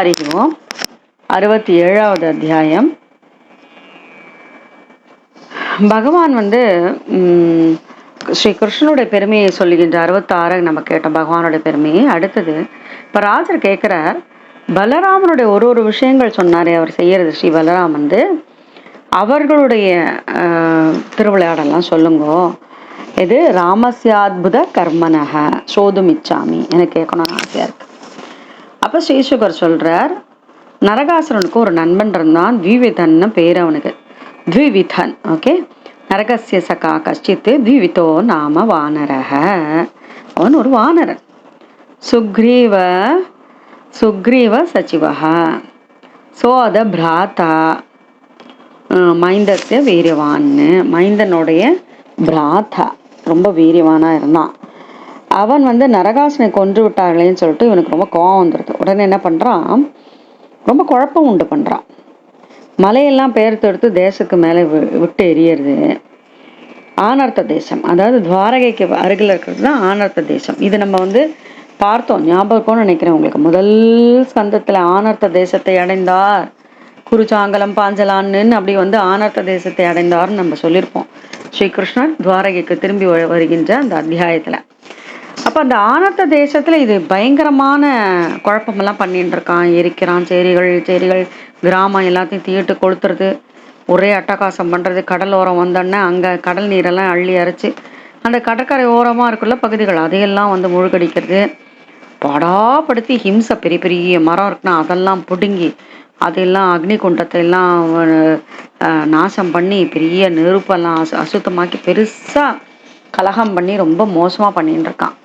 ஹரி ஓம். 67வது அத்தியாயம். பகவான் ஸ்ரீ கிருஷ்ணனுடைய பெருமையை சொல்லுகின்ற 66 நம்ம கேட்டோம், பகவானுடைய பெருமையை. அடுத்தது இப்போ ராஜர் கேட்குறார், பலராமனுடைய ஒரு விஷயங்கள் சொன்னாரே அவர் செய்யறது. ஸ்ரீ பலராம் அவர்களுடைய திருவிளையாடெல்லாம் சொல்லுங்கோ. இது ராமஸ்யாத்புத கர்மனக சோதுமிச்சாமி எனக்கு கேட்கணும்னு ஆசையா இருக்கு. அப்போ ஸ்ரீசுகர் சொல்றார், நரகாசுரனுக்கு ஒரு நண்பன் இருந்தான், த்விவிதன்னு பேர் அவனுக்கு. த்விவிதன். ஓகே. நரகசிய சகா கஷ்டித்து த்விவிதோ நாம வானரக. அவன் ஒரு வானரன். சுக்ரீவ சுக்ரீவ சச்சிவக சோத பிராத்தா மைந்தத்திய வீரியவான்னு. மைந்தனுடைய பிராத்தா ரொம்ப வீரியவானா இருந்தான். அவன் நரகாசுனை கொன்று விட்டார்களேன்னு சொல்லிட்டு இவனுக்கு ரொம்ப கோவம் வந்துடுது. உடனே என்ன பண்ணுறான், ரொம்ப குழப்பம் உண்டு பண்ணுறான். மலையெல்லாம் பெயர்த்து எடுத்து தேசத்துக்கு மேலே விட்டு எரியறது. ஆனர்த்த தேசம், அதாவது துவாரகைக்கு அருகில் இருக்கிறது தான் ஆனர்த்த தேசம். இது நம்ம பார்த்தோம், ஞாபகம்னு நினைக்கிறேன் உங்களுக்கு. முதல் ஸ்கந்தத்தில் ஆனர்த்த தேசத்தை அடைந்தார் குருச்சாங்கலம் பாஞ்சலான்னு அப்படி ஆனர்த்த தேசத்தை அடைந்தார்னு நம்ம சொல்லியிருப்போம். ஸ்ரீகிருஷ்ணர் துவாரகைக்கு திரும்பி வருகின்ற அந்த அத்தியாயத்தில். அப்போ அந்த ஆனர்த்த தேசத்தில் இது பயங்கரமான குழப்பமெல்லாம் பண்ணிட்டு இருக்கான். எரிக்கிறான், சேரிகள் கிராமம் எல்லாத்தையும் தீட்டு கொளுத்துறது, ஒரே அட்டகாசம் பண்ணுறது. கடலோரம் வந்தோடனே அங்கே கடல் நீரெல்லாம் அள்ளி அரைச்சி அந்த கடற்கரை ஓரமாக இருக்குள்ள பகுதிகள் அதையெல்லாம் முழுகடிக்கிறது. படாப்படுத்தி ஹிம்சை. பெரிய பெரிய மரம் இருக்குன்னா அதெல்லாம் பிடுங்கி அதெல்லாம் அக்னி குண்டத்தை எல்லாம் நாசம் பண்ணி பெரிய நெருப்பெல்லாம் அசுத்தமாக்கி பெருசாக கலகம் பண்ணி ரொம்ப மோசமாக பண்ணிட்டு இருக்கான்.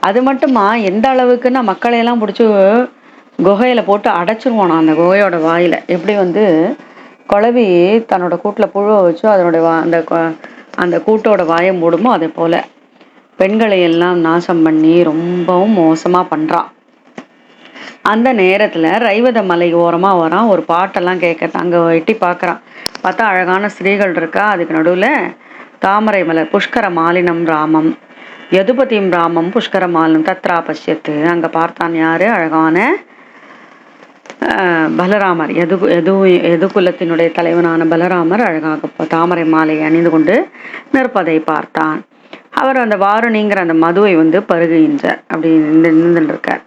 அது மட்டுமா, எந்த அளவுக்குன்னா மக்களையெல்லாம் பிடிச்சி குகையில் போட்டு அடைச்சிருவானோ. அந்த குகையோட வாயில் எப்படி குழவி தன்னோட கூட்டில் புழுவை வச்சோ அதனுடைய அந்த கூட்டோட வாயை மூடுமோ அதே போல் பெண்களை எல்லாம் நாசம் பண்ணி ரொம்பவும் மோசமாக பண்ணுறான். அந்த நேரத்தில் ரைவத மலை ஓரமாக வரான். ஒரு பாட்டெல்லாம் கேட்கறது. அங்கே எட்டி பார்க்குறான். பார்த்தா அழகான ஸ்திரீகள் இருக்கா. அதுக்கு நடுவில் தாமரை மலர் புஷ்கர மாலினம் ராமம் யதுபதியும் ராமம் புஷ்கர மாலினம் தத்ரா பஷ்யத்து. அங்கே பார்த்தான் யாரு, அழகான பலராமர். எது குலத்தினுடைய தலைவனான பலராமர் அழகாக தாமரை மாலையை அணிந்து கொண்டு நிற்பதை பார்த்தான். அவர் அந்த வாருணிங்கிற அந்த மதுவை பருகுகின்றார். அப்படி நின்றுட்டு இருக்கார்.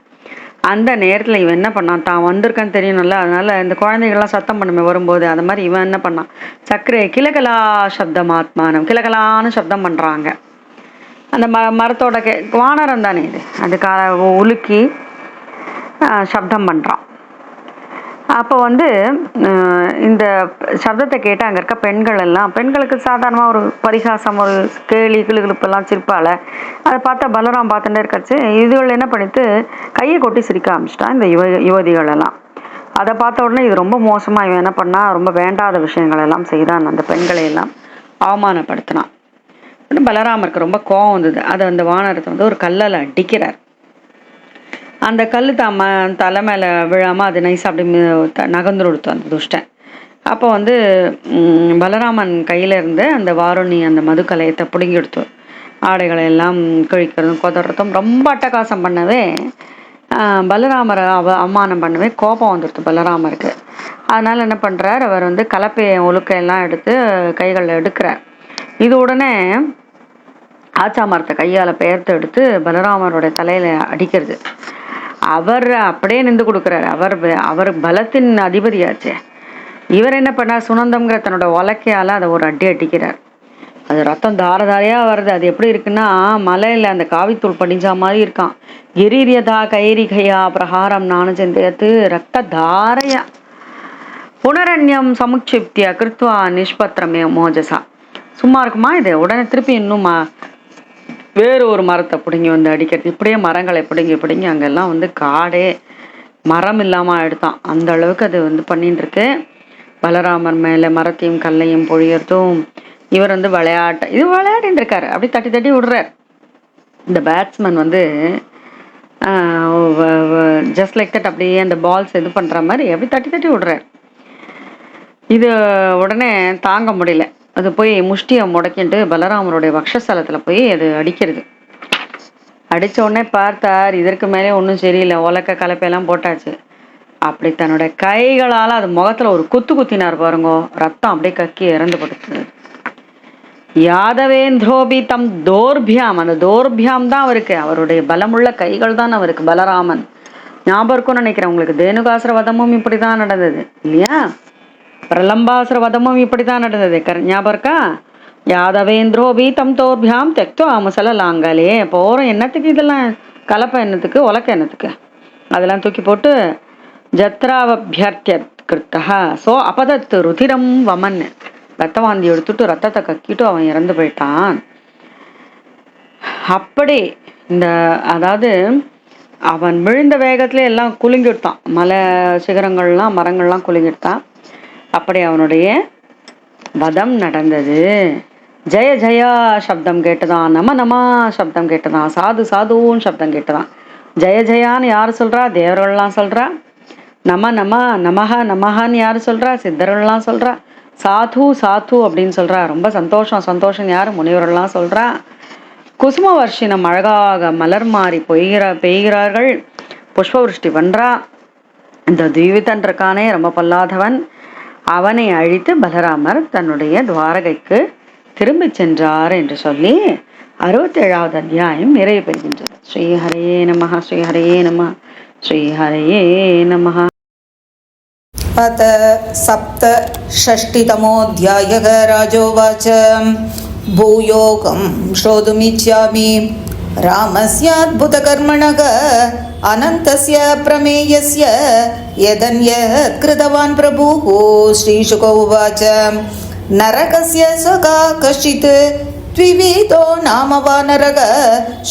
அந்த நேரத்தில் இவன் என்ன பண்ணான், தான் வந்திருக்கான்னு தெரியணும்ல, அதனால இந்த குழந்தைகள்லாம் சத்தம் பண்ணுமே வரும்போது, அது மாதிரி இவன் என்ன பண்ணான், சக்கரை கிலகலா சப்தம் ஆத்மானம் கிலகலான்னு சப்தம் பண்ணுறாங்க. அந்த மரத்தோட வானரம் தானே இது, அதுக்காக உலுக்கி சப்தம் பண்ணுறான். அப்போ இந்த சப்தத்தை கேட்டு அங்கே இருக்க பெண்கள் எல்லாம், பெண்களுக்கு சாதாரணமாக ஒரு பரிகாசம், ஒரு கேலி கிளுகிழுப்பெல்லாம் சிரிப்பாள். அதை பார்த்தா பலராம் பார்த்துட்டே இருக்காச்சு. இதுகள் என்ன பண்ணிட்டு கையை கொட்டி சிரிக்க ஆரம்பிச்சிட்டான் இந்த யுவதிகளெல்லாம். அதை பார்த்த உடனே இது ரொம்ப மோசமாக இவன் என்ன பண்ணால், ரொம்ப வேண்டாத விஷயங்கள் எல்லாம் செய்தான். அந்த பெண்களை எல்லாம் அவமானப்படுத்தினான். பலராமருக்கு ரொம்ப கோவம் வந்தது. அதை அந்த வானரத்தை ஒரு கல்லால் அடிக்கிறார். அந்த கல் தலை மேலே விழாமல் அது நைஸாக அப்படி நகர்ந்து கொடுத்தோம் அந்த துஷ்டன். அப்போ பலராமன் கையில் இருந்து அந்த வாருணி அந்த மது கலையத்தை பிடுங்கி எடுத்தோம். ஆடைகளை எல்லாம் கிழிக்கிறதும் கொதறதும் ரொம்ப அட்டகாசம் பண்ணவே பலராமரை அவமானம் பண்ணவே கோபம் வந்துடுது பலராமருக்கு. அதனால் என்ன பண்ணுறார், அவர் கலப்பையை ஒழுக்கையெல்லாம் எடுத்து கைகளில் எடுக்கிறார். இது உடனே ஆச்சாமரத்தை கையால் பெயர்த்து எடுத்து பலராமருடைய தலையில் அடிக்கிறது. அவர் அப்படியே நின்று கொடுக்குறாரு. அவர் பலத்தின் அதிபதியாச்சே. இவர் என்ன பண்ணார், சுனந்தம்ங்கிற தன்னோட உலக்கையால் அதை ஒரு அடி அடிக்கிறார். அது ரத்தம் தாரதாரியாக வருது. அது எப்படி இருக்குன்னா, மலையில் அந்த காவித்தூள் படிஞ்சா மாதிரி இருக்கான். எரிரியதா கைரிகையா பிரகாரம் நானு சிந்தையத்து ரத்த தாரையா புனரண்யம் சமுட்சிப்தியா கிருத்வா நிஷ்பத்திரமே மோஜசா. சும்மா இருக்குமா இது? உடனே திருப்பி இன்னும் வேறு ஒரு மரத்தை பிடுங்கி அடிக்கிறது. இப்படியே மரங்களை பிடுங்கி அங்கெல்லாம் காடே மரம் இல்லாமல் எடுத்தான். அந்த அளவுக்கு அது பண்ணிட்டு இருக்கு. பலராமர் மேலே மரத்தையும் கல்லையும் பொழியறதும் இவர் இது விளையாடிட்டு இருக்காரு. அப்படி தட்டி தட்டி விடுறார். இந்த பேட்ஸ்மேன் ஜஸ்ட் லைக் தட் அப்படியே அந்த பால்ஸ் இது பண்ணுற மாதிரி அப்படி தட்டி தட்டி விடுறார். இது உடனே தாங்க முடியல. அது போய் முஷ்டியை முடக்கிட்டு பலராமருடைய வக்ஷஸ்தலத்தில் போய் அது அடிக்கிறது. அடித்த உடனே பார்த்தார், இதற்கு மேலே ஒன்றும் சரியில்லை, உலக்க கலப்பையெல்லாம் போட்டாச்சு. அப்படி தன்னுடைய கைகளால் அது முகத்துல ஒரு குத்து குத்தினார் பாருங்கோ, ரத்தம் அப்படியே கக்கி இறந்து படுத்து. யாதவேந்திரோபி தம் தோர்பியாம், அந்த தோர்பியாம் தான் அவருக்கு, அவருடைய பலமுள்ள கைகள் தான் அவருக்கு. பலராமன் ஞாபகம் இருக்கும்னு நினைக்கிறேன் உங்களுக்கு. தேனுகாசுர வதமும் இப்படிதான் நடந்தது இல்லையா? பிரலம்பாசுர வதமும் இப்படிதான் நடந்தது. ஞாபகம் இருக்கா? யாதவேந்திரோபி தம் தோர்பியாம் தெக்தோ அமுசல லாங்கலே. போகிறோம் என்னத்துக்கு இதெல்லாம், கலப்பை என்னத்துக்கு, உலக்க என்னத்துக்கு, அதெல்லாம் தூக்கி போட்டு ஜத்ராவபியர்த்திய கிருத்தா சோ அபதத்து ருதிரம் வமன், ரத்தவாந்தி எடுத்துட்டு ரத்தத்தை கக்கிட்டு அவன் இறந்து போயிட்டான். அப்படி இந்த அதாவது அவன் விழுந்த வேகத்துல எல்லாம் குலுங்கிட்டான், மலை சிகரங்கள்லாம் மரங்கள்லாம் குலுங்கிட்டான். அப்படி அவனுடைய வதம் நடந்தது. ஜெய ஜெயா சப்தம் கேட்டுதான், நம நமா சப்தம் கேட்டுதான், சாது சாதுன்னு சப்தம் கேட்டுதான். ஜெய ஜெயான்னு யார் சொல்றா? தேவர்கள்லாம் சொல்றா. நம நம நமஹ நமஹான்னு யார் சொல்றா? சித்தர்கள்லாம் சொல்றா. சாது சாது அப்படின்னு சொல்றா. ரொம்ப சந்தோஷம் சந்தோஷம் யார்? முனிவர்கள்லாம் சொல்றா. குசும வர்ஷினம் அழகாக மலர் மாறி பெய்கிறார்கள், புஷ்பவருஷ்டி பண்றா. இந்த தீவிதன் இருக்கானே ரொம்ப பொல்லாதவன், அவனை அழித்து பலராமர் தன்னுடைய துவாரகைக்கு திரும்பி சென்றார் என்று சொல்லி 67வது அத்தியாயம் நிறைவு பெறுகின்றது. ஸ்ரீஹரே நமஹ ஸ்ரீஹரே நமஹ ஸ்ரீஹரே நமஹ. अथ सप्तषष्टितमोऽध्यायः। राजोवाच भूयोगं श्रोतुमिच्छामि रामस्याद्भुतकर्मणः अनन्तस्य प्रमेयस्य यदन्यत् कृतवान् प्रभुः। श्रीशुक उवाच नरकस्य सखा कश्चित् द्विविधो नाम वानरः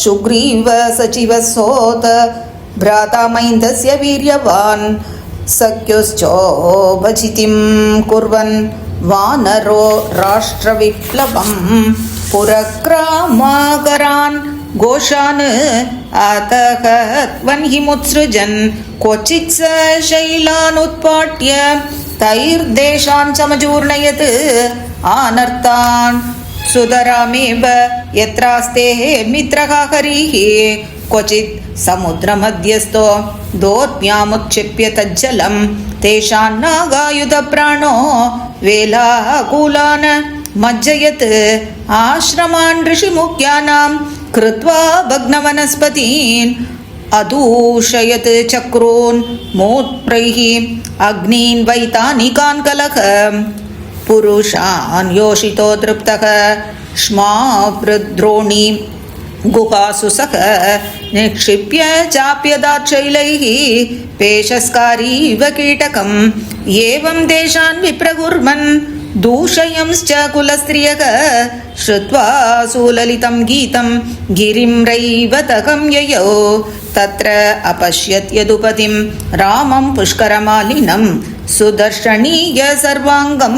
सुग्रीव सचिवसोत भ्राता मैन्दस्य वीर्यवान् सख्योश्चोपचितिं कुर्वन् वानरो राष्ट्रविप्लवं पुरक्रामाकरान् घोषान् अतहत्वन्हिमुत्सृजन् क्वचित् स शैलानुत्पाट्य तैर्देशान् समचूर्णयत् आनर्तान् सुतरामेव यत्रास्ते मित्रः हरिः क्वचित् समुद्रमध्यस्थो दोर्म्यामुत्क्षिप्य तज्जलं तेषान्नागायुधप्राणो वेलाकूलान् मज्जयत् आश्रमान् ऋषिमुख्यानां कृत्वा भग्नवनस्पतीन् अदूषयत् चक्रून् मूत्रैः अग्नीन् वैतानिकान् कलह पुरुषान् योषितो दृप्तः श्मावृद्रोणी गुहासु सह निक्षिप्य चाप्यदाच्छैलैः पेशस्कारीव कीटकम् एवं देशान् विप्रकुर्वन् दूषयंश्च कुलस्त्रियः श्रुत्वा सुललितं गीतं गिरिं रैवतकं ययौ तत्र अपश्यत् यदुपतिं रामं पुष्करमालिनं सुदर्शनीय सर्वाङ्गं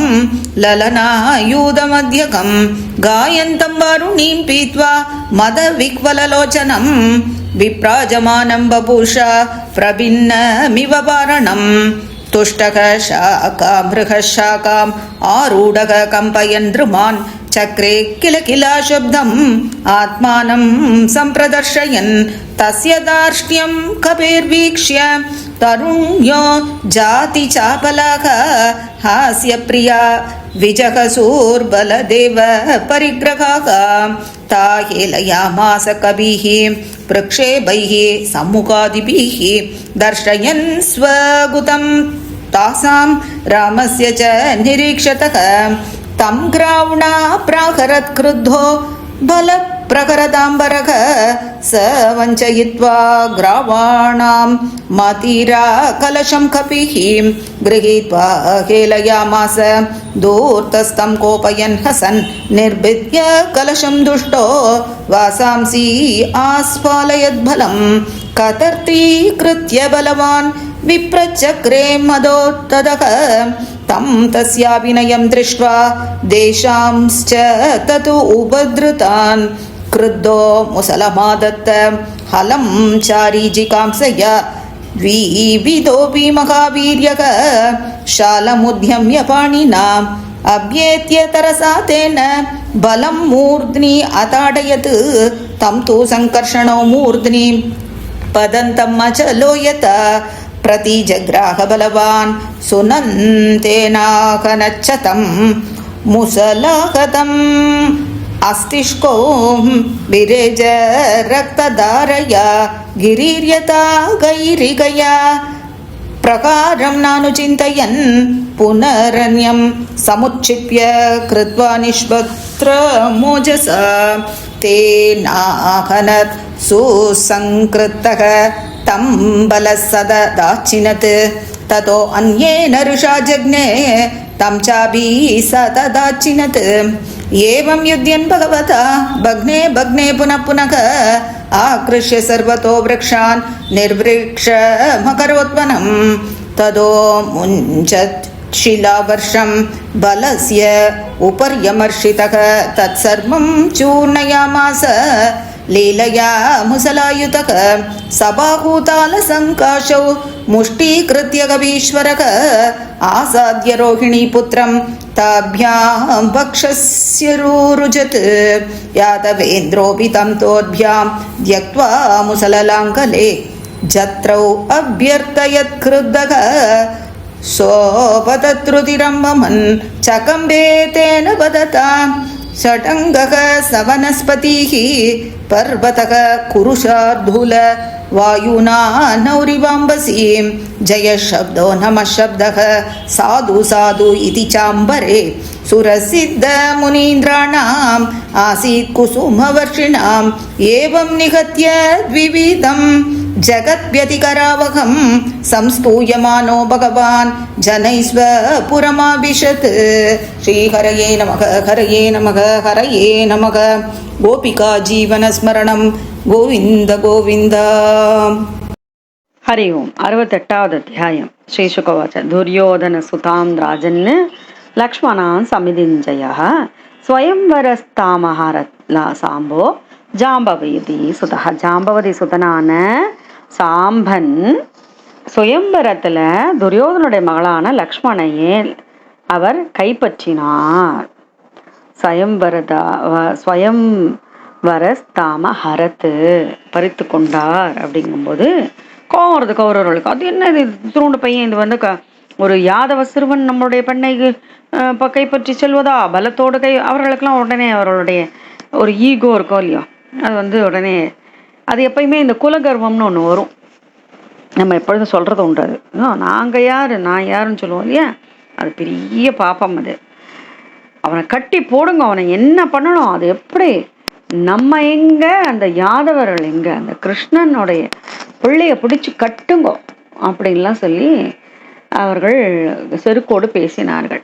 ललनायूधमध्यकं गायन्तं वारुणीं पीत्वा मदविह्वललोचनं विप्राजमानं बभूषा प्रभिन्नमिव वारणम् तुष्टः शाकां बृहशाकाम् आरूढः कम्पयन् द्रुमान् चक्रे किल किला शब्दम् आत्मानं सम्प्रदर्शयन् तस्य दार्ष्ट्यं कपेर्वीक्ष्य तरुण्यो जाति चापलाः हास्यप्रिया विजहसूर्बलदेव परिग्रहाः ता हेलयामास कविः प्रक्षेपैः सम्मुखादिभिः दर्शयन् स्वगुतं तासां रामस्य च निरीक्षतः तं ग्रावणा प्राहरत् क्रुद्धो बलप्रहरदाम्बरः स वञ्चयित्वा ग्रावाणां मतिरा कलशं कपिः गृहीत्वा हेलयामास दूर्तस्तं कोपयन् हसन् निर्भिद्य कलशं दुष्टो वासांसि आस्फालयद्बलं कतर्तीकृत्य बलवान् विप्रचक्रे मदोत्तदः तं तस्याभिनयं दृष्ट्वा देशांश्च ततु उपद्रुतान् क्रुद्धो मुसलमादत्त हलं चारीजिकांसया द्विविधोऽपि महावीर्यः शालमुद्यम्य पाणिनाम् अभ्येत्य तरसा तेन बलं मूर्ध्नि अताडयत् तं तु सङ्कर्षणो मूर्ध्नि पदन्तम् अचलो यथा प्रतिजग्राह बलवान् सुनन्तेनाकनच्छतं मुसलहतम् अस्तिष्को विरेज रक्तधारया गिरीर्यता गैरिगया प्रकारं नानुचिन्तयन् पुनरन्यं समुच्छिप्य कृत्वा निष्पत्रमोजसा तेनाहनत् सुसंकृतः तं बलसददाचिनत् ततो अन्येन ऋषा जज्ञे तं चाभिसददाचिनत् एवं युध्यन् भगवता भग्ने भग्ने पुनः पुनः आकृष्य सर्वतो वृक्षान् निर्वृक्षमकरोत्वनं ततो मुञ्चत् शिलावर्षं बलस्य उपर्यमर्षितः तत्सर्वं चूर्णयामास लीलया मुसलायुतः सबाहूतालसङ्काशौ मुष्टीकृत्य कवीश्वरः आसाद्य रोहिणीपुत्रं ताभ्यां वक्षस्यरुरुजत् यादवेन्द्रोऽपि तं तोद्भ्यां त्यक्त्वा मुसललाङ्कले जत्रौ अभ्यर्थयत् क्रुद्धः सोपतत्रुतिरम्भमन् चकम्बे तेन वदतां षटङ्गः सवनस्पतिः पर्वतः कुरुशार्धूल वायुना नौरिवाम्बसीं जयशब्दो नमः शब्दः साधु साधु इति चाम्बरे सुरसिद्धमुनीन्द्राणाम् आसीत् कुसुमवर्षिणाम् एवं निहत्य द्विविधं जगद्व्यतिकरावहं संस्तूयमानो भगवान् जनैस्वपुरमाविशत् श्रीहरये नमः हरये नमः हरये नमः गोपिका जीवनस्मरणं गोविन्द गोविन्द हरि ओम् 68வது அத்தியாயம் ஸ்ரீசுகவாச்ச துரியோதனசுதாம் ராஜன் லக்ஷ்மணான் சமிதிஞ்சயः ஸ்வயம்வரஸ்தாமஹாரத்லா சாம்போ ஜாம்பவதி சுதः ஜாம்பவதி சுதனான சாம்பன் சுயம்பரத்தில் துரியோதனுடைய மகளான லக்ஷ்மணையே அவர் கைப்பற்றினார். ஸ்வயம்வரஸ்தாம ஹரத்து பறித்து கொண்டார். அப்படிங்கும்போது கோவம் வருது கௌரவர்களுக்கு. அது என்ன இது திருண்டு பையன், இது வந்து ஒரு யாதவ சிறுவன் நம்மளுடைய பெண்ணை கைப்பற்றி செல்வதா பலத்தோடு அவர்களுக்கெல்லாம் உடனே அவர்களுடைய ஒரு ஈகோ இருக்கும் இல்லையோ, அது வந்து உடனே அது எப்பயுமே இந்த குலகர்வம்னு ஒன்று வரும். நம்ம எப்பொழுதும் சொல்கிறது உண்டு. அது நாங்கள் யார் நான் யாருன்னு சொல்லுவோம் இல்லையா, அது பெரிய பாப்பம். அது அவனை கட்டி போடுங்க, அவனை என்ன பண்ணணும், அது எப்படி நம்ம எங்கே அந்த யாதவர்கள் எங்கே அந்த கிருஷ்ணனுடைய பிள்ளைய பிடிச்சி கட்டுங்கோ அப்படின்லாம் சொல்லி அவர்கள் செருக்கோடு பேசினார்கள்.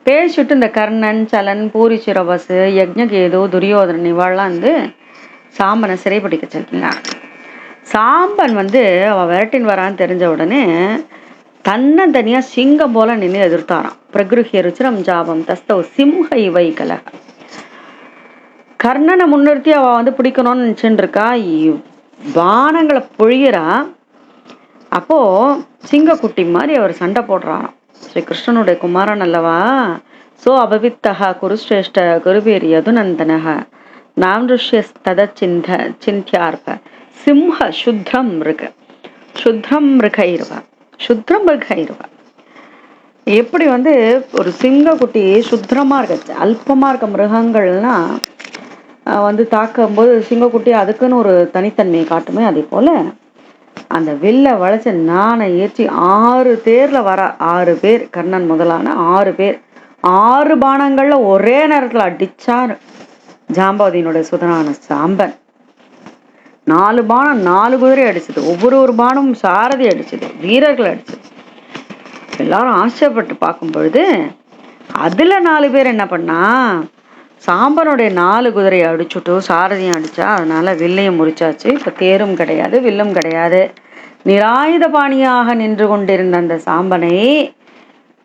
பேசிட்டு இந்த கர்ணன், சலன், பூரிச்சிரவசு, யக்ஞகேது, துரியோதனன் இவாள்லாம் வந்து சாம்பனை சிறைப்பிடிக்க வச்சிருக்கீங்க. சாம்பன் வந்து அவன் விரட்டின் வரான்னு தெரிஞ்ச உடனே தன்னந்தனியாக சிங்கம் போல நின்று எதிர்த்தாராம். பிரகிருஹிய ருச்சிரம் ஜாபம் தஸ்தவ் சிம்ஹ இவை கலக. கர்ணனை முன்னிறுத்தி அவள் வந்து பிடிக்கணும்னு நினச்சின்னு இருக்கா, பானங்களை பொழிகிறா. அப்போது சிங்கக்குட்டி மாதிரி அவர் சண்டை போடுறாராம். ஸ்ரீ கிருஷ்ணனுடைய குமாரன் அல்லவா. சோ அபவித்தகா குருஸ்ரேஷ்ட குருபேர் யதுநந்தனக நாம்ருஷ்யஸ்தத சிந்தியார்ப சிம்ஹ சுத்ரம் மிருக சுத்ரம் மிருகைருவ சுத்ரம் மிருகைருவ. எப்படி வந்து ஒரு சிங்கக்குட்டி சுத்திரமாக இருக்க அல்பமாக இருக்க மிருகங்கள்னா வந்து தாக்கும்போது சிங்கக்குட்டி அதுக்குன்னு ஒரு தனித்தன்மையை காட்டுமே. அதே போல் அந்த வில்லை வளைச்ச நானை ஏற்றி 6 தேரில் வர 6 பேர், கர்ணன் முதலான 6 பேர் 6 பானங்களில் ஒரே நேரத்தில் அடித்தார் ஜாம்பவதியினுடைய சுதனான சாம்பன். 4 பானம் 4 குதிரை அடிச்சது, ஒவ்வொரு பானமும் சாரதி அடிச்சது, வீரர்கள் அடிச்சது. எல்லாரும் ஆச்சரியப்பட்டு பார்க்கும் பொழுது அதில் 4 பேர் என்ன பண்ணா, சாம்பனுடைய 4 குதிரையை அடிச்சுட்டு சாரதியும் அடித்தா. அதனால் வில்லையும் முறிச்சாச்சு. இப்போ தேரும் கிடையாது, வில்லும் கிடையாது. நிராயுத பாணியாக நின்று கொண்டிருந்த அந்த சாம்பனை,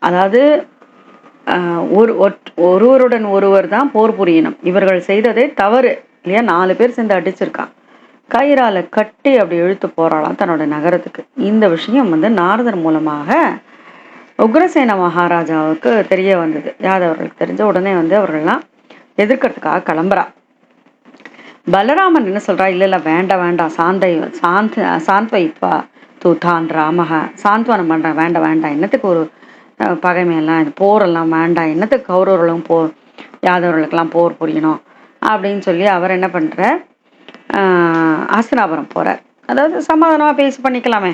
அதாவது ஒருவருடன் ஒருவர் தான் போர் புரியணும். இவர்கள் செய்ததே தவறு இல்லையா. 4 பேர் சேர்ந்து அடிச்சிருக்கான். கயிறால கட்டி அப்படி இழுத்து போறாளாம் தன்னோட நகரத்துக்கு. இந்த விஷயம் வந்து நாரதர் மூலமாக உக்ரசேன மகாராஜாவுக்கு தெரிய வந்தது. யாதவர்களுக்கு தெரிஞ்ச உடனே வந்து அவர்கள்லாம் எதிர்க்கிறதுக்காக கிளம்புறா. பலராமன் என்ன சொல்றா, இல்லை இல்லை வேண்டாம் வேண்டாம், சாந்த்வயித்வா தூதான் ராமக சாந்த்வனம் பண்ணுறேன், வேண்டாம் வேண்டாம், என்னத்துக்கு ஒரு பகைமையெல்லாம், இது போரெல்லாம் வேண்டாம், என்னத்துக்கு கௌரவர்களும் போர், யாதவர்களுக்கெல்லாம் போர் புரியணும் அப்படின்னு சொல்லி அவர் என்ன பண்ணுறார், ஹஸ்தினாபுரம் போகிறார். அதாவது சமாதானமாக பேசி பண்ணிக்கலாமே.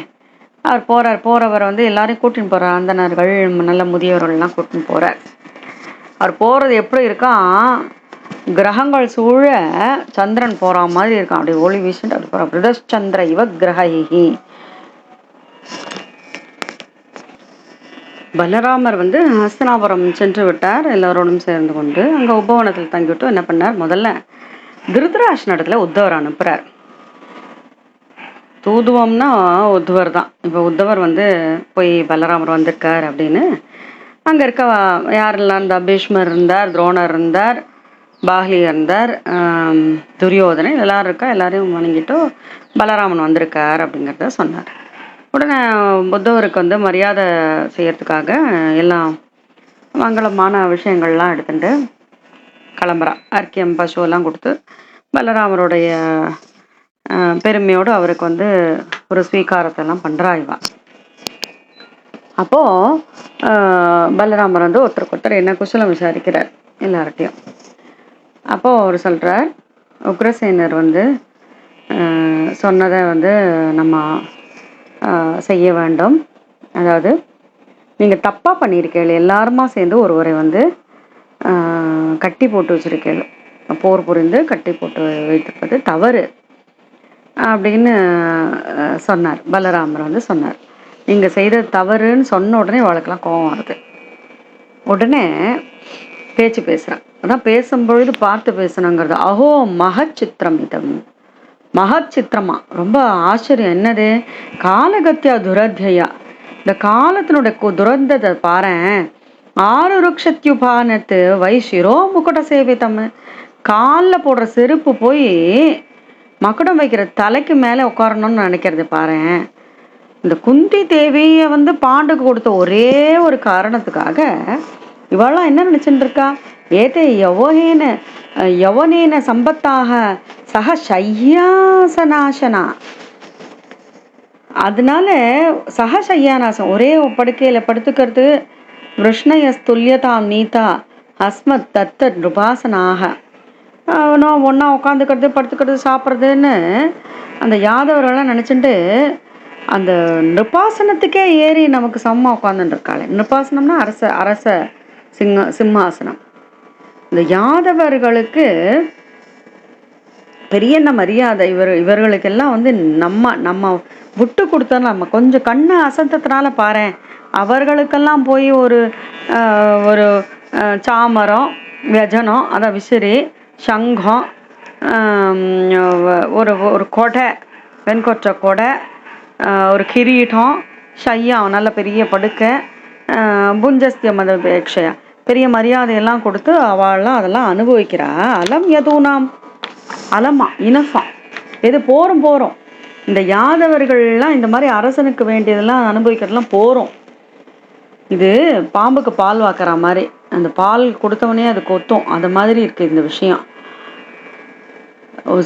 அவர் போகிறவர் வந்து எல்லாரையும் கூட்டின்னு போகிறார், அந்தணர்கள் நல்ல முதியவர்கள்லாம் கூட்டின்னு போகிறார். அவர் போகிறது எப்படி இருக்கான், கிரகங்கள் சூழ சந்திரன் போகிற மாதிரி இருக்கான், அப்படி ஒளி வீசிட்டு அப்படி போகிறார். பிரதச்சந்திர இவ கிரகி. பலராமர் வந்து ஹஸ்தினாபுரம் சென்று விட்டார் எல்லோரோடும் சேர்ந்து கொண்டு. அங்கே உபவனத்தில் தங்கிவிட்டு என்ன பண்ணார், முதல்ல திருதராஷ்டிரத்துல உத்தவர் அனுப்புகிறார். தூதுவம்னா உத்தவர் தான். இப்போ உத்தவர் வந்து போய் பலராமர் வந்திருக்கார் அப்படின்னு அங்கே இருக்க யாரெல்லாம் இருந்தார், பீஷ்மர் இருந்தார், துரோணர் இருந்தார், பாகலி இருந்தார், துரியோதனன் எல்லாரும் இருக்கா, எல்லாரையும் வணங்கிட்டு பலராமன் வந்திருக்கார் அப்படிங்கிறத சொன்னார். உடனே புத்தவருக்கு வந்து மரியாதை செய்யறதுக்காக எல்லாம் மங்களமான விஷயங்கள்லாம் எடுத்துட்டு கிளம்புறா. அர்க்கியம் பசுவெல்லாம் கொடுத்து பலராமருடைய பெருமையோடு அவருக்கு வந்து ஒரு ஸ்வீகாரத்தை எல்லாம் பண்ணுறா இவா. அப்போது பலராமர் வந்து ஒருத்தருக்கு என்ன குசலம் விசாரிக்கிறார் எல்லார்ட்டையும். அப்போது அவர் சொல்கிறார், உக்ரசேனர் வந்து சொன்னதை வந்து நம்ம செய்ய வேண்டும். அதாவது நீங்கள் தப்பாக பண்ணியிருக்கீங்க, எல்லாருமா சேர்ந்து ஒருவரை வந்து கட்டி போட்டு வச்சுருக்கீங்க, போர் புரிந்து கட்டி போட்டு வைத்திருப்பது தவறு அப்படின்னு சொன்னார். பலராமர் வந்து சொன்னார், நீங்கள் செய்த தவறுன்னு சொன்ன உடனே அவளுக்கெல்லாம் கோபம் வருது. உடனே பேச்சு பேசுகிறான். அதான் பேசும்பொழுது பார்த்து பேசணுங்கிறது. அஹோ மகத் சித்திரம், இதம் மகத் சித்திரமா, ரொம்ப ஆச்சரியம். என்னது, காலகத்தியா துரத்தியா, இந்த காலத்தினுடைய துரந்ததை பாரேன். ஆறு ருக்ஷத்யுபானத்து வைஷிரோ முக்குட சேவித்தம், காலில் போடுற செருப்பு போய் மக்குடம் வைக்கிற தலைக்கு மேலே உட்காரணும்னு நினைக்கிறது பாரேன். இந்த குந்தி தேவியை வந்து பாண்டுக்கு கொடுத்த ஒரே ஒரு காரணத்துக்காக இவெல்லாம் என்ன நினைச்சுட்டு இருக்கா, ஏதே யவனேன சம்பத்தாக சக சையாசனாசனா, அதனால சக சையானாசம், ஒரே படுக்கையில் படுத்துக்கிறது. விஷ்ணயஸ்துல்யதாம் நீதா அஸ்மத் தத்த நிருபாசனாக, ஒன்றா உட்காந்துக்கிறது, படுத்துக்கிறது, சாப்பிட்றதுன்னு அந்த யாதவர்கள்லாம் நினச்சிட்டு அந்த நிருபாசனத்துக்கே ஏறி நமக்கு சமமா உட்காந்துருக்காளே. நிருபாசனம்னா அரச சிம்மாசனம். இந்த யாதவர்களுக்கு பெரிய மரியாதை. இவர்களுக்கெல்லாம் வந்து நம்ம விட்டு கொடுத்தா, நம்ம கொஞ்சம் கண்ணை அசந்தத்தினால பாரு, அவர்களுக்கெல்லாம் போய் ஒரு சாமரம், வியஜனம், அதை விசிறி, சங்கம், ஒரு கொடை, வெண்கொற்ற கொடை, ஒரு கிரீடம், ஷையம், நல்ல பெரிய படுக்கை, புஞ்சஸ்திய மதபேட்சையா, பெரிய மரியாதையெல்லாம் கொடுத்து அவள்லாம் அதெல்லாம் அனுபவிக்கிறா. அலம் எதுவும் அலமா இனஃபம், எது போகிறோம். இந்த யாதவர்கள்லாம் இந்த மாதிரி அரசனுக்கு வேண்டியதெல்லாம் அனுபவிக்கிறதுலாம் போகிறோம். இது பாம்புக்கு பால் வாக்குற மாதிரி, அந்த பால் கொடுத்தவனே அது கொத்தும், அது மாதிரி இருக்குது இந்த விஷயம்.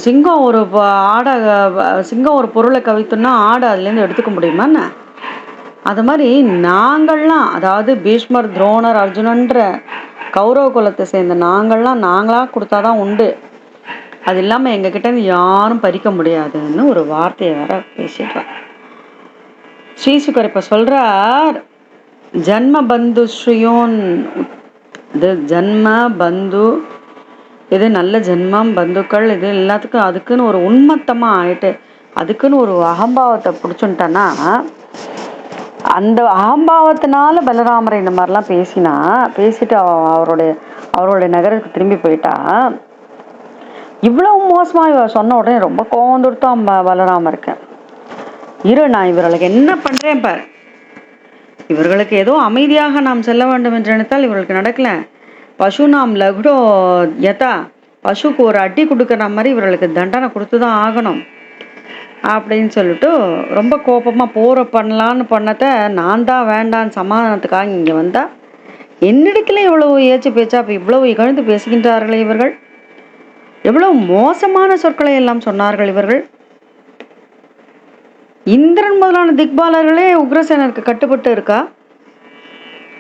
சிங்கம் ஒரு பொருளை கவித்துன்னா ஆடை அதுலேருந்து எடுத்துக்க முடியுமா என்ன? அது மாதிரி நாங்கள்லாம், அதாவது பீஷ்மர், துரோணர், அர்ஜுனன்ற கௌரவ குலத்தை சேர்ந்த நாங்களாக கொடுத்தாதான் உண்டு, அது இல்லாமல் எங்ககிட்ட யாரும் பறிக்க முடியாதுன்னு ஒரு வார்த்தையை வேற பேசிடுறார் ஸ்ரீசுகர். இப்போ சொல்கிறார், ஜன்ம பந்து ஸ்ரீயோன், இது ஜன்ம பந்து, இது நல்ல ஜென்மம், பந்துக்கள், இது எல்லாத்துக்கும் அதுக்குன்னு ஒரு உண்மத்தமாக ஆயிட்டு அதுக்குன்னு ஒரு அகம்பாவத்தை பிடிச்சுட்டான்னா, அந்த அகம்பாவத்தினால பலராமரை இந்த மாதிரிலாம் பேசிட்டு அவருடைய நகரத்துக்கு திரும்பி போயிட்டா. இவ்வளவு மோசமாக சொன்ன உடனே ரொம்ப கோவம் கொடுத்தோம் பலராமருக்கு. நான் இவர்களுக்கு என்ன பண்ணுறேன் பாரு, இவர்களுக்கு ஏதோ அமைதியாக நாம் செல்ல வேண்டும் என்று நினைத்தால் இவர்களுக்கு நடக்கல. பசு நாம் லகுடோ யதா, பசுக்கு ஒரு அடி கொடுக்குற மாதிரி இவர்களுக்கு தண்டனை கொடுத்து தான் ஆகணும் அப்படின்னு சொல்லிட்டு ரொம்ப கோபமாக பண்ணலான்னு நான் தான் வேண்டான்னு சமாதானத்துக்காக இங்கே வந்தா என்னிடத்துல இவ்வளவு ஏச்சு பேச்சா, அப்போ இவ்வளவு இகழ்ந்து பேசுகின்றார்களே இவர்கள், எவ்வளவு மோசமான சொற்களை எல்லாம் சொன்னார்கள் இவர்கள். இந்திரன் முதலான திக்பாலர்களே உக்ரசேனருக்கு கட்டுப்பட்டு இருக்கா.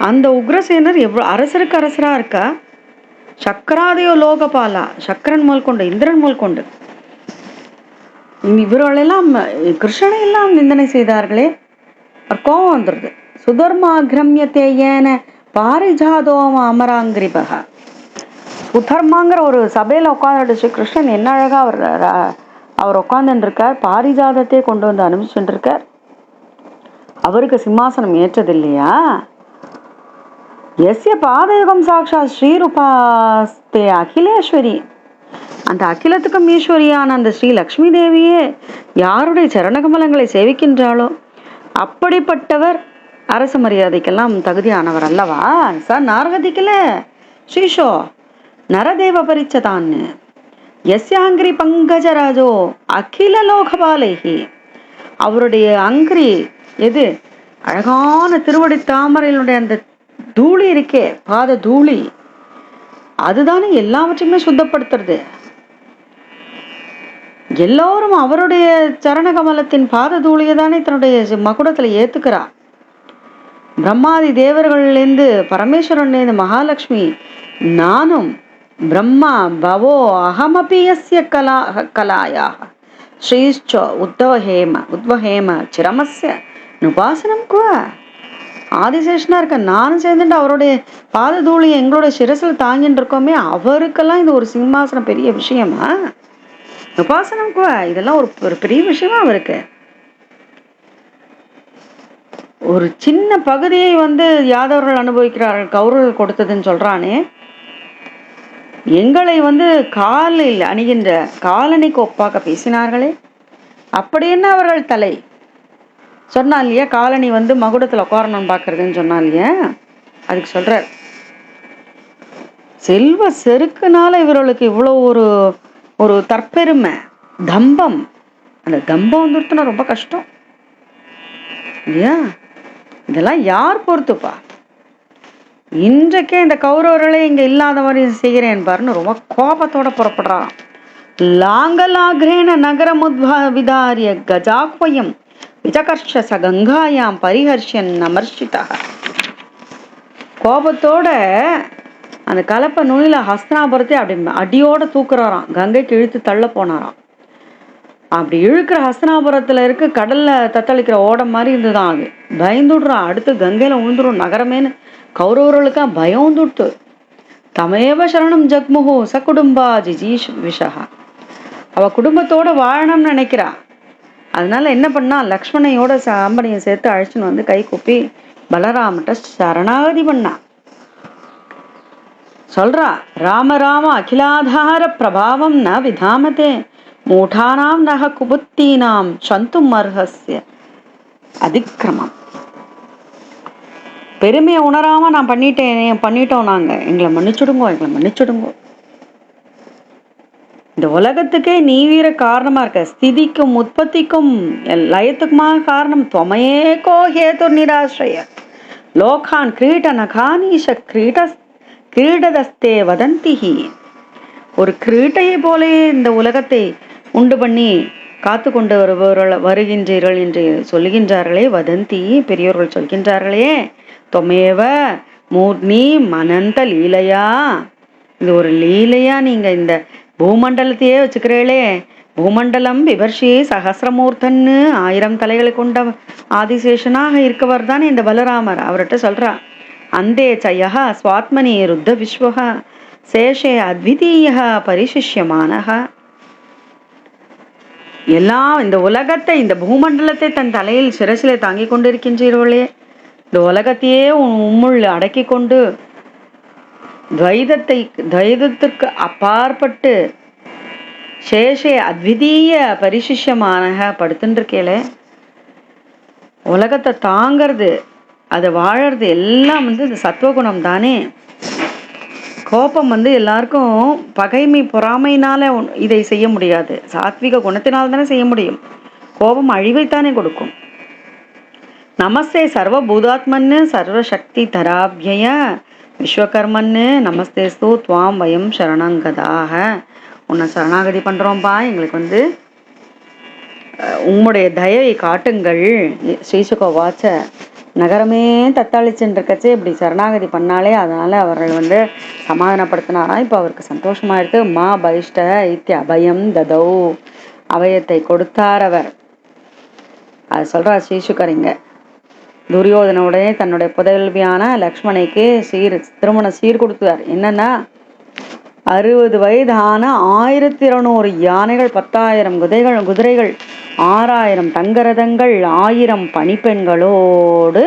அந்த உக்ரசேனர் அரசருக்கு அரசரா இருக்கா. சக்கராதயோ லோகபாலா, சக்கரன் முதல் கொண்டு இந்திரன் முதல் கொண்டு இவர்களெல்லாம் கிருஷ்ணனை எல்லாம் நிந்தனை செய்தார்களே. கோபம் வந்துருது. சுதர்மாகிரமியத்தேயேன பாரிஜாதோம அமராங்கிரிபக. சுதர்மாங்கிற ஒரு சபையில உட்காந்துடுச்சு. கிருஷ்ணன் என்ன அழகா அவர் உட்காந்துட்டு இருக்கார். பாரிஜாதத்தை கொண்டு வந்து அனுப்பிச்சுட்டு இருக்கார். அவருக்கு சிம்மாசனம் ஏற்றது இல்லையா. எஸ்ய பாதயுகம் சாட்சா ஸ்ரீரூபாஸ்தே அகிலேஸ்வரி. அந்த அகிலத்துக்கும் ஈஸ்வரியான அந்த ஸ்ரீ லக்ஷ்மி தேவியே யாருடைய சரணகமலங்களை சேவிக்கின்றாளோ அப்படிப்பட்டவர் அரச மரியாதைக்கெல்லாம் தகுதியானவர் அல்லவா. சார் நார்கதிக்கல ஸ்ரீஷோ நரதேவ பரிச்சதான்னு எஸ்யாங்கிரி பங்கஜராஜோ அகில லோகபாலைகி. அவருடைய அங்கிரி எது, அழகான திருவடி தாமரையினுடைய அந்த தூளி இருக்கே, பாத தூளி, அதுதானே எல்லாவற்றையுமே சுத்தப்படுத்துறது. எல்லோரும் அவருடைய சரணகமலத்தின் பாத தூளியை தானே தன்னுடைய மகுடத்துல ஏத்துக்கிறா. பிரம்மாதி தேவர்கள்லேருந்து பரமேஸ்வரன்லேருந்து மகாலட்சுமி, நானும் பிரம்மா பவோ அகமபியஸ்ய கலாயாக ஸ்ரீஷ்ச உத்வஹேம சிரமஸ்ய நுபாசனம் குவ. ஆதிசேஷனா இருக்க நானும் சேர்ந்துட்டு அவருடைய பாத தூளி எங்களுடைய சிரசில் தாங்கிட்டு இருக்கோமே, அவருக்கெல்லாம் இது ஒரு சிம்மாசனம் பெரிய விஷயமா. உபாசனம் குவ இதெல்லாம் ஒரு பெரிய விஷயமா அவருக்கு. ஒரு சின்ன பகுதியை யாதவர்கள் அனுபவிக்கிறார்கள், கௌரவர்கள் கொடுத்ததுன்னு சொல்றானே. எங்களை காலில் அணிகின்ற காலணிக்கு ஒப்பாக பேசினார்களே, அப்படி என்ன அவர்கள் தலை சொன்னா இல்லையா. காலனி மகுடத்துல உட்காரணும்னு பாக்குறதுன்னு சொன்னா இல்லையா. அதுக்கு சொல்ற செல்வ செருக்குனால இவர்களுக்கு இவ்வளவு ஒரு தற்பெருமை, தம்பம். அந்த தம்பம் வந்துருத்துனா ரொம்ப கஷ்டம் இல்லையா. இதெல்லாம் யார் பொறுத்துப்பா. இன்றைக்கே இந்த கௌரவர்களே இங்க இல்லாத மாதிரி செய்கிறேன் பாருன்னு ரொம்ப கோபத்தோட புறப்படுறான். லாங்கலாகிரேன நகரம் விதாரிய கஜாக்வயம் விஜகர்ஷ கங்காயாம் பரிஹர்ஷன் அமர்ஷிதா. கோபத்தோட அந்த கலப்ப நுனியில ஹஸ்தினாபுரத்தை அப்படி அடியோட தூக்குறாராம். கங்கைக்கு இழுத்து தள்ள போனாராம். அப்படி இழுக்கிற ஹஸ்தினாபுரத்துல இருக்க கடல்ல தத்தளிக்கிற ஓடம் மாதிரி இருந்துதான். அது பயந்துடுறான். அடுத்து கங்கையில உழுந்துடும் நகரமேன்னு கௌரவர்களுக்கா பயம் வந்துடுத்து. தமேவ சரணம் ஜக்முஹு சகுடும்பா ஜிஜீஷ் விஷகா. அவ குடும்பத்தோட வாழணும்னு நினைக்கிறா. அதனால என்ன பண்ணா, லக்ஷ்மணையோட சாம்பனையை சேர்த்து அழைச்சுன்னு கை கூப்பி பலராமட்ட சரணாகதி பண்ணா. சொல்றா, ராம ராம அகிலாதார பிரபாவம் ந விதாமதே மூடானாம் நக குபுத்தீனாம் சந்தும் அர்ஹஸ்ய அதிக்கிரமம். பெருமையை உணராம நான் பண்ணிட்டோம் நாங்க, எங்களை மன்னிச்சுடுங்கோ. இந்த உலகத்துக்கே நீ வீர காரணமா இருக்க. ஸ்திதிக்கும் உற்பத்திக்கும் லயத்துக்குமாக காரணம் தொமையேகோ ஹேது நிராசிரய லோகான் கிரீட நகானீஷ கிரீடதஸ்தே வதந்திஹி. ஒரு கிரீட்டையை போலே இந்த உலகத்தை உண்டு பண்ணி காத்து கொண்டு வருகின்றீர்கள் என்று சொல்லுகின்றார்களே. வதந்தி பெரியோர்கள் சொல்கின்றார்களே. தொமேவ மூர்ணி மனந்த லீலையா. இது ஒரு லீலையா நீங்க இந்த பூமண்டலத்தையே வச்சுக்கிறீங்களே. பூமண்டலம் விபர்ஷி சகசிரமூர்த்தன்னு 1000 தலைகளை கொண்ட ஆதிசேஷனாக இருக்கவர் தானே இந்த பலராமர். அவர்கிட்ட சொல்றா, அந்தே சயா ஸ்வாத்மனி ருத்த விஸ்வக சேஷே அத்விதீய பரிசிஷ்யமானக. எல்லாம் இந்த உலகத்தை, இந்த பூமண்டலத்தை தன் தலையில் சிரசிலே தாங்கி கொண்டிருக்கின்றீர்களே. இந்த உலகத்தையே உம்முள் அடக்கி கொண்டு துவைதத்திற்கு அப்பாற்பட்டு சேஷே அத்விதீய பரிசிஷ்யமானக படுத்துருக்கேல. உலகத்தை தாங்கிறது, அதை வாழறது எல்லாம் இந்த சத்துவகுணம் தானே. கோபம் எல்லாருக்கும் பகைமை பொறாமையினால இதை செய்ய முடியாது. சாத்விக குணத்தினால் தானே செய்ய முடியும். கோபம் அழிவைத்தானே கொடுக்கும். நமஸ்தே சர்வ பூதாத்மன்னு சர்வசக்தி தராபிய விஸ்வகர்மன்னு நமஸ்தேஸ்து துவாம் வயம் சரணங்கதாக. உன்னை சரணாகதி பண்றோம்பா. எங்களுக்கு உம்முடைய தயவை காட்டுங்கள். ஸ்ரீசுக வாச்ச நகரமே தத்தாளிச்சுருக்கச்சே இப்படி சரணாகதி பண்ணாலே அதனால அவர்கள் வந்து சமாதானப்படுத்தினாராம். இப்போ அவருக்கு சந்தோஷமாயிடுது. மா பயிஷ்ட இத்திய அபயம் ததௌ, அபயத்தை கொடுத்தார் அவர். அது சொல்றார் ஸ்ரீசுகர் இங்க. துரியோதனோடைய தன்னுடைய புதல்வியான லக்ஷ்மணைக்கு திருமண சீர் கொடுத்தார். என்னன்னா 60 வயதான 1200 யானைகள், 10,000 குதிரைகள், 6000 தங்கரதங்கள், 1000 பணிப்பெண்களோடு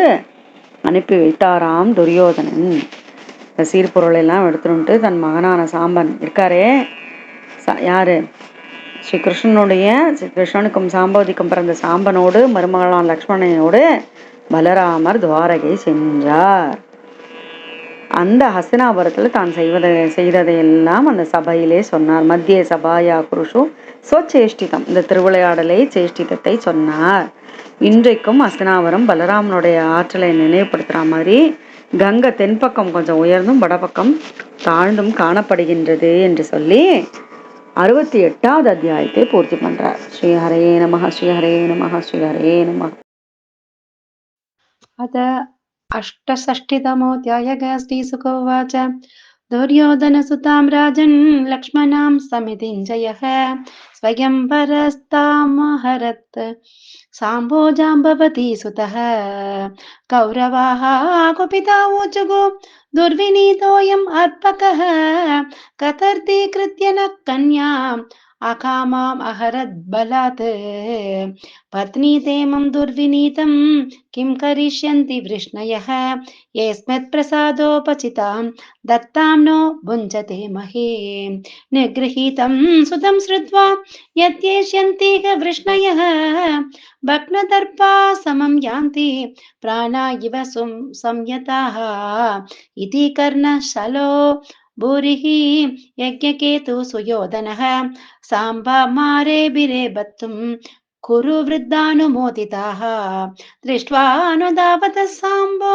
அனுப்பி வைத்தாராம் துரியோதனன். இந்த சீர்பொருள் எல்லாம் எடுத்துட்டு தன் மகனான சாம்பன் இருக்காரே, யாரு ஸ்ரீ கிருஷ்ணனுடைய கிருஷ்ணனுக்கும் சாம்பவதிக்கும் பிறந்த சாம்பனோடு மருமகளான் லக்ஷ்மணனோடு பலராமர் துவாரகை சென்றார். அந்த ஹஸ்தினாபுரத்தில் தான் செய்ததையெல்லாம் அந்த சபையிலே சொன்னார். மத்திய சபாயா குருஷு சொச்சேஷ்டிதம், இந்த திருவிளையாடலை சேஷ்டிதத்தை சொன்னார். இன்றைக்கும் ஹஸ்தினாபுரம் பலராமனுடைய ஆற்றலை நினைவுபடுத்துற மாதிரி கங்கை தென்பக்கம் கொஞ்சம் உயர்ந்தும் வடபக்கம் தாழ்ந்தும் காணப்படுகின்றது என்று சொல்லி 68வது அத்தியாயத்தை பூர்த்தி பண்றார். ஸ்ரீஹரே நமஹ, ஸ்ரீஹரே நமஹ, ஸ்ரீஹரே நமஹ. अथ अष्टषष्टितमोऽध्यायः। श्रीशुकोवाच दुर्योधनसुतां राजन् लक्ष्मणां समितिञ्जयः स्वयंवरस्तामहरत् साम्भोजाम्बवती सुतः। कौरवाः कुपिता ऊचुः दुर्विनीतोऽयम् अर्पकः कतर्दीकृत्य न कन्याम् अकामाम् अहरत् बलात्। पत्नी तेमं दुर्विनीतं किं करिष्यन्ति वृष्णयः येऽस्मत् प्रसादोपचितां दत्तां नो भुञ्जते महे। निगृहीतं सुतं श्रुत्वा यत्येष्यन्ति वृष्णयः भग्नदर्पा समं यान्ति प्राणा इव संयताः। इति कर्णशलो भूरिः यज्ञकेतु सुयोधनः साम्बमारे बिरे बत्तुं कुरु वृद्धानुमोदिताः। दृष्ट्वानुधावतः साम्बो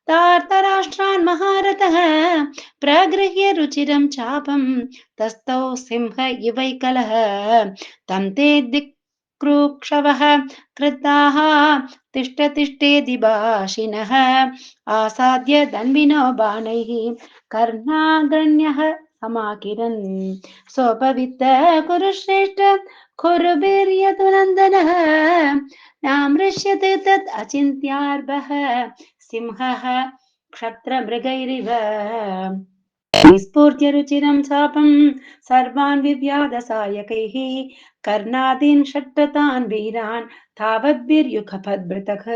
तार्तराष्ट्रान् महारथः प्रगृह्य रुचिरं चापं तस्थौ सिंह इवैकलः। तं ते दिक्रूक्षवः क्रुद्धाः तिष्ठ तिष्ठेति भाषिणः आसाद्य धन्विनो बाणैः कर्णाग्रण्यः समाकिरन्। सोपवित्त कुरुश्रेष्ठ कुरुभिर्यतु नन्दनः नामृष्यते तत् अचिन्त्यार्भः सिंहः क्षत्रमृगैरिव। निस्फूर्त्य रुचिरं चापं सर्वान् विव्याधसायकैः कर्णादीन् षट्रतान् वीरान् तावद्भिर्युगपद्भृतः।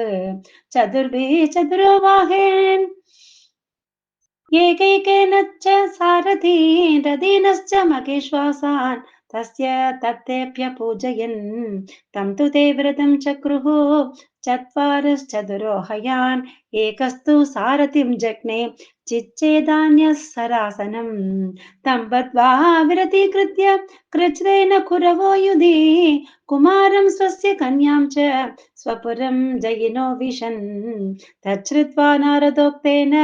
चतुर्भिः चतुरोवाहेन् एकैकेन च सारथी रदीनश्च मखेश्वासान् तस्य तत्तेऽप्यपूजयन्। तं तु ते व्रतं चक्रुः चत्वारश्चतुरोहयान् एकस्तु सारथिं जज्ञे चिच्चेदान्यः सरासनं। तं बद्ध्वा विरतीकृत्य कृच्छ्रेण कुरवो युधि कुमारं स्वस्य कन्यां च स्वपुरं जयिनो विशन्। तच्छ्रुत्वा नारदोक्तेन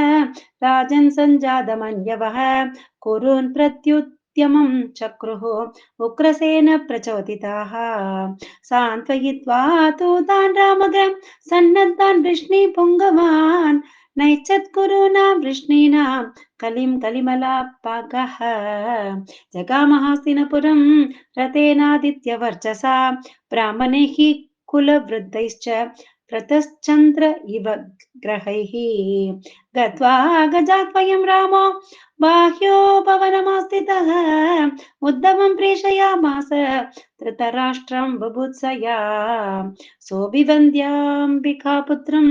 राजन् सञ्जातमन्यवः कुरून् प्रत्युद्यमं चक्रुः उग्रसेन प्रचोदिताः। सान्त्वयित्वा तु तान् रामः सन्नद्धान् वृष्णिपुङ्गवान् नैच्छत्कुरूणां वृष्णीनां कलिं कलिमलापागः। जगामहास्तिनपुरं रतेनादित्यवर्चसा ब्राह्मणैः कुलवृद्धैश्च प्रतश्चन्द्र इव ग्रहैः। गत्वा गजात्वयं रामो बाह्योपवनमास्थितः उद्धवं प्रेषयामास धृतराष्ट्रं बुभुत्सया। सोऽभिवन्द्याम्बिकापुत्रं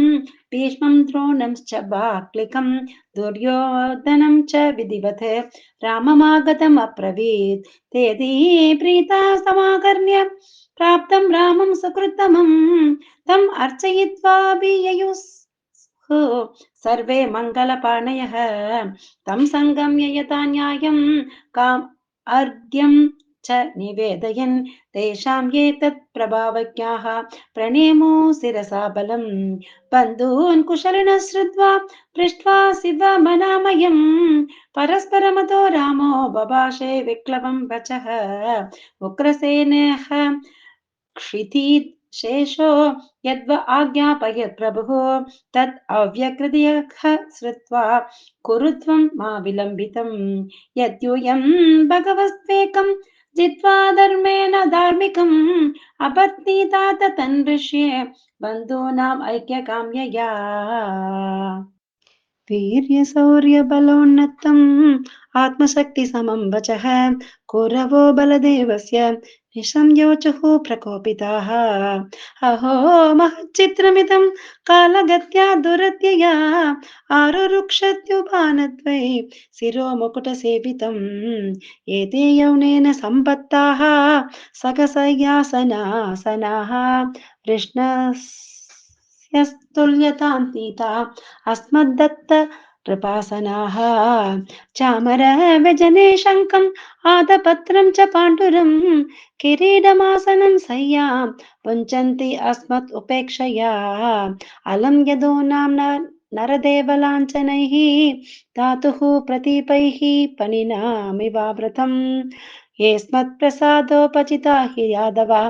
भीष्मं द्रोणंश्च बाक्लिकं दुर्योधनं च विधिवत् राममागतम् अब्रवीत्। तेऽधि प्रीता समाकर्ण्य प्राप्तं रामं सुकृतमं तम् अर्चयित्वाभिययुः सर्वे मङ्गलपाणयः। तं संगम्य यथा न्यायं काम अर्घ्यं च निवेदयन् तेषां एतत् प्रभावज्ञाः प्रणेमो शिरसा बलं। बन्धून् कुशलिनः श्रुत्वा पृष्ट्वा शिवमनामयम् परस्परमतो रामो बभाषे विक्लवं वचः। उग्रसेनः क्षितीत् शेषो यद्व आज्ञापयत् प्रभुः तत् अव्यकृतयः श्रुत्वा कुरु त्वं मा विलम्बितम् यद्यूयं भगवस्त्वेकं जित्वा धर्मेण धार्मिकम् अपत्नीतात तन्ऋष्ये बन्धूनाम् ऐक्यकाम्यया वीर्यशौर्यबलोन्नतम् आत्मशक्तिसमं वचः कौरवो बलदेवस्य निशम्योचुः प्रकोपिताः अहो महच्चित्रमिदं कालगत्या दुरत्यया आरुरुक्षत्युपानद्वै शिरो मुकुटसेवितम् एते यौनेन सम्पत्ताः सकसयासनासनाः कृष्णस्तुल्यतान्तीता अस्मद्दत्त कृपासनाः चामर व्यजने शङ्कम् आदपत्रं च पाण्डुरं किरीटमासनं सय्यां पुञ्चन्ति अस्मत् उपेक्षया अलं यदो नाम्ना नरदेवलाञ्छनैः धातुः प्रतीपैः पणिनामिवावृतम् येऽस्मत्प्रसादोपचिता हि यादवा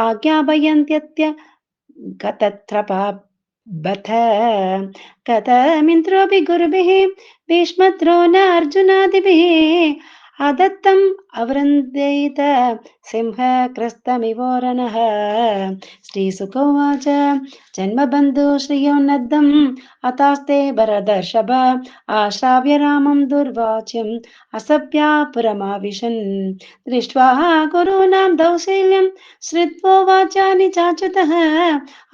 आज्ञापयन्त्यत्य गतत्रपा बथ कथमिन्द्रोऽपि गुरुभिः भीष्मद्रोण अर्जुनादिभिः अदत्तम् अवृन्दयित सिंहक्रस्तमिवोरणः श्रीसुकोवाच जन्मबन्धु श्रियोन्नद्धम् अतास्ते भरदर्षभ आश्राव्य रामं दुर्वाच्यम् असभ्या पुरमाविशन् दृष्ट्वा गुरूणां दौशील्यं श्रुत्वा वाचानि चाच्युतः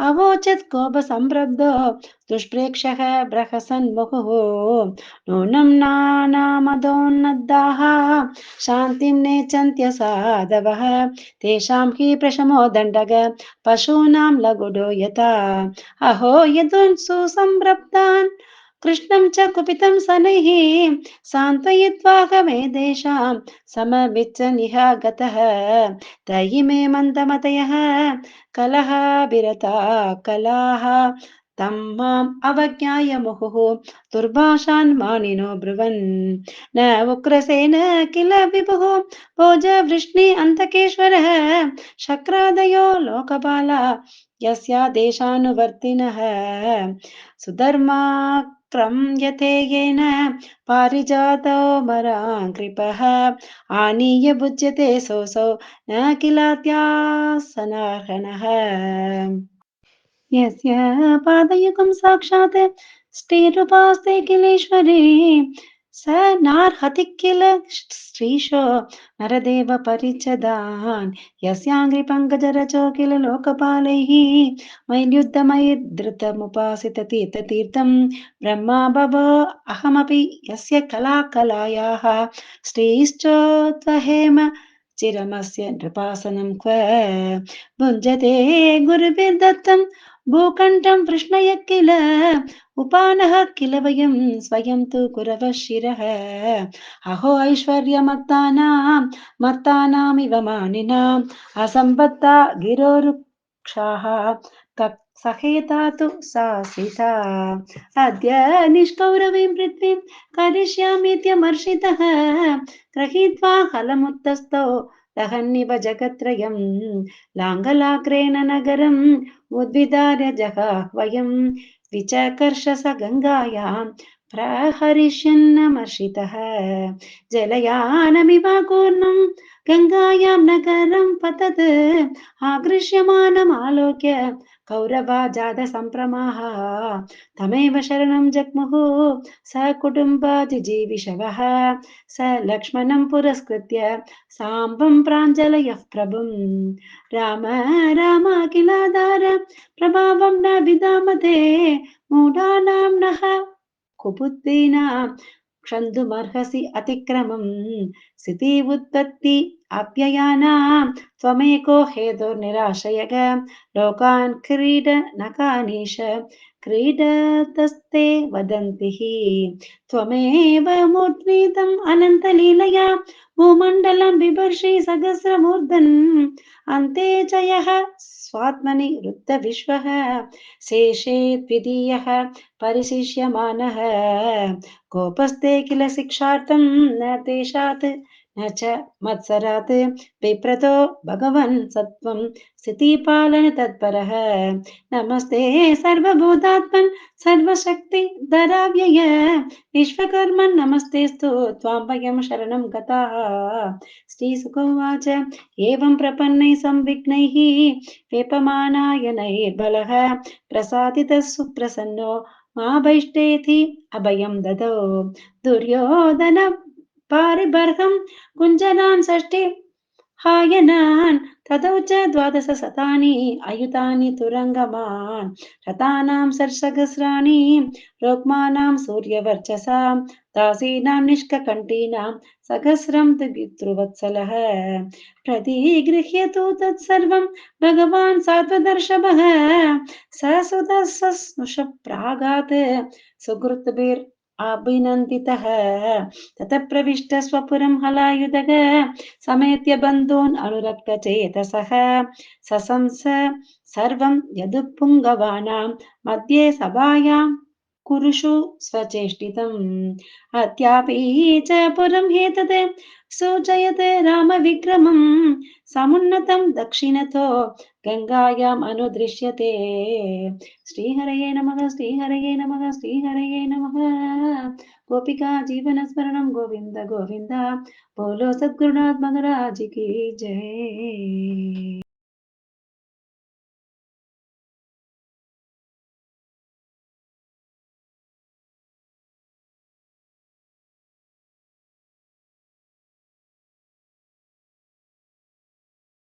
अवोचत् कोपसम्रब्धो दुष्प्रेक्षः बृहसन्मुहुः नूनं नानामदोन्नद्दाः शान्तिं नेच्छन्त्य साधवः तेषां हि प्रशमो दण्डग पशूनां लघुडो यथा अहो यदुन् सुसम्रब्धान् कृष्णं च कुपितं शनैः सान्त्वयित्वा गमेदेशां समविच्चनिह गतः तयि मे मन्दमतयः कलहविरता कलाः तं माम् अवज्ञाय मुहुः दुर्भाषान् मानिनो ब्रुवन् न उग्रसेन किल विभुः भोजवृष्णि अन्तकेश्वरः शक्रादयो लोकपाला यस्यादेशानुवर्तिनः सुधर्माक्रं यते येन पारिजातो मराङ्कृपः आनीय भुज्यते सोऽसौ न किलात्यासनार्हणः यस्य पादयुगं साक्षात् श्रीरूपास्ते किलेश्वरी स नार्हति किल श्रीशो नरदेव परिच्छदान् यस्याङ्घ्रिपङ्कजरचो किल लोकपालैः मय्युद्धमैर्धृतमुपासित तीर्थतीर्थं ब्रह्मा भवो अहमपि यस्य कलाकलायाः श्रीश्चोत्वहेम चिरमस्य नृपासनं क्व भुञ्जते गुरुभिर्दत्तं भूकण्ठं कृष्णय किल उपानः किल वयं स्वयं तु कुरवः शिरः अहो ऐश्वर्यमत्तानामिव मानिनाम् असम्बद्धा गिरोरुक्षाः सहेता तु सा सीता अद्य निष्कौरवीं पृथ्वीं करिष्यामीत्यमर्षितः गृहीत्वा हलमुत्तस्थौ दहन्निव जगत्त्रयं लाङ्गलाग्रेण नगरम् उद्विदार्य जगाह्वयं विचकर्ष स गङ्गायां प्रहरिष्यन्नमर्षितः जलयानमिवाकूर्णं गङ्गायां नगरं पतत् आगृह्यमानमालोक्य कौरवा जातसम्प्रमाः तमेव शरणं जग्मुः स कुटुम्बादिजीविषवः स लक्ष्मणं पुरस्कृत्य साम्बं प्राञ्जलयः प्रभुम् राम राम किलाधार प्रभावं न विदामते मूढानां नः कुबुद्धीनां क्षन्तुमर्हसि अतिक्रमं स्थिति उत्पत्ति अप्ययानां त्वमेको हेतुर्निराशयग लोकान् क्रीडनकानीश क्रीडतस्ते वदन्ति हि त्वमेव मूर्ध्नितम् अनन्तलीलया भूमण्डलं बिभर्षि सहस्रमूर्धन् अन्ते च यः स्वात्मनि रुद्धविश्वः शेषे द्वितीयः परिशिष्यमानः कोपस्ते किल शिक्षार्थं न तेषात् न च मत्सरात् विप्रतो भगवन् सत्त्वं स्थितिपालन तत्परः नमस्ते सर्वभूतात्मन् सर्वशक्तिधराव्यय विश्वकर्मन् नमस्तेऽस्तु त्वां वयं शरणं गताः श्रीसुकोवाच एवं प्रपन्नैः संविघ्नैः वेपमानाय नैर्बलः प्रसादितः सुप्रसन्नो मा भैष्टेति अभयं ददौ दुर्योधन पारिबर्हं कुञ्जनान् षष्ठि हायनान् ततौ च 12 शतानि अयुतानि तुरङ्गमान् रथानां षट्सहस्राणि रोग्मानां सूर्यवर्चसां दासीनां निष्ककण्ठीनां सहस्रं तु पितृवत्सलः प्रतिगृह्य तु तत्सर्वं भगवान् सात्वदर्शभः स सुतः स्नुषप्रागात् सुहृद्भिर् अभिनन्दितः ततः प्रविष्ट स्वपुरं हलायुधः समेत्य बन्धून् अनुरक्तचेतसः सशंस सर्वं यदुपुङ्गवानां मध्ये सभायां कुरुषु स्वचेष्टितम् अद्यापि च पुरं एतत् सूचयत् रामविक्रमं समुन्नतं दक्षिणतो गङ्गायाम् अनुदृश्यते श्रीहरये नमः श्रीहरये नमः श्रीहरये नमः गोपिका जीवनस्मरणं गोविन्द गोविन्द बोलो सद्गुरुनाथ महाराज की जय।